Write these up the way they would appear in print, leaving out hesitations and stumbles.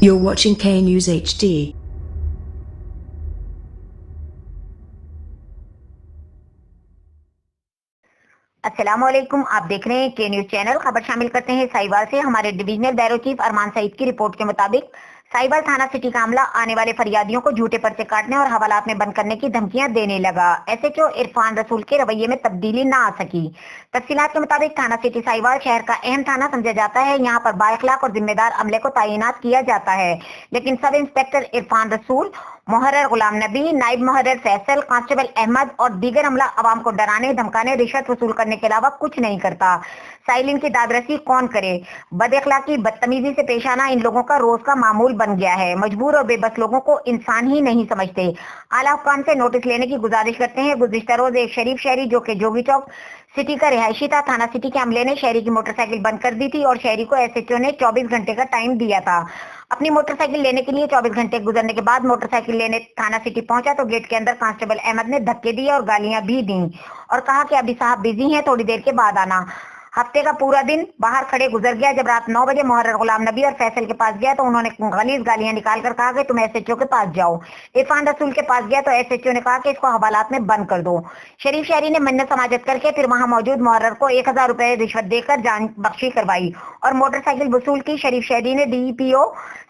You're watching K News HD. अस्सलामुअलैकुम, आप देख रहे हैं के न्यूज चैनल। खबर शामिल करते हैं साहिवाल से। हमारे डिविजनल ब्यूरो चीफ अरमान सईद की रिपोर्ट के मुताबिक साहिवाल थाना सिटी का अमला आने वाले फरियादियों को झूठे पर्चे काटने और हवालात में बंद करने की धमकियां देने लगा। एसएचओ इरफान रसूल के रवैये में तब्दीली ना आ सकी। तफसीलात के मुताबिक थाना सिटी साहिवाल शहर का अहम थाना समझा जाता है। यहाँ पर बाइखलाक और जिम्मेदार अमले को तैनात किया जाता है, लेकिन सब इंस्पेक्टर इरफान रसूल, मुहर्रर गुलाम नबी, नाइब मुहर्रर फैसल, कांस्टेबल अहमद और दीगर अमला आवाम को डराने, धमकाने, रिश्वत वसूल करने के अलावा कुछ नहीं करता। साइलिन की दादरसी कौन करे? बदअखलाकी, बदतमीजी से पेश आना इन लोगों का रोज का मामूल बन गया है। मजबूर और बेबस लोगों को इंसान ही नहीं समझते। आला हुक्काम से नोटिस लेने की गुजारिश करते हैं। गुज़िश्ता रोज एक शरीफ शहरी जो कि जोगी चौक सिटी का रिहायशी था, थाना सिटी के अमले ने शहरी की मोटरसाइकिल बंद कर दी थी और शहरी को एसएचओ ने 24 घंटे का टाइम दिया था। अपनी मोटरसाइकिल लेने के लिए 24 घंटे गुजरने के बाद मोटरसाइकिल लेने थाना सिटी पहुंचा तो गेट के अंदर कांस्टेबल अहमद ने धक्के दिए और गालियां भी दी और कहा कि अभी साहब बिजी हैं, थोड़ी देर के बाद आना। हफ्ते का पूरा दिन बाहर खड़े गुजर गया। जब रात 9 बजे मुहर्रर गुलाम नबी और फैसल के पास गया तो उन्होंने गलीज गालियां निकाल कर कहा कि तुम एसएचओ के पास जाओ। इरफान रसूल के पास गया तो एसएचओ ने कहा कि इसको हवालात में बंद कर दो। शरीफ शहरी ने मन्नत समाजत करके फिर वहां मौजूद मुहर्रर को 1000 रुपए रिश्वत देकर जान बख्शी करवाई और मोटरसाइकिल वसूल की। शरीफ शहरी ने डीईपीओ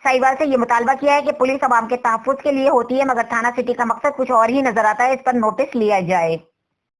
साहिवाल से ये मुतालबा किया है कि पुलिस अवाम के तहफ्फुज के लिए होती है, मगर थाना सिटी का मकसद कुछ और ही नजर आता है। इस पर नोटिस लिया जाए।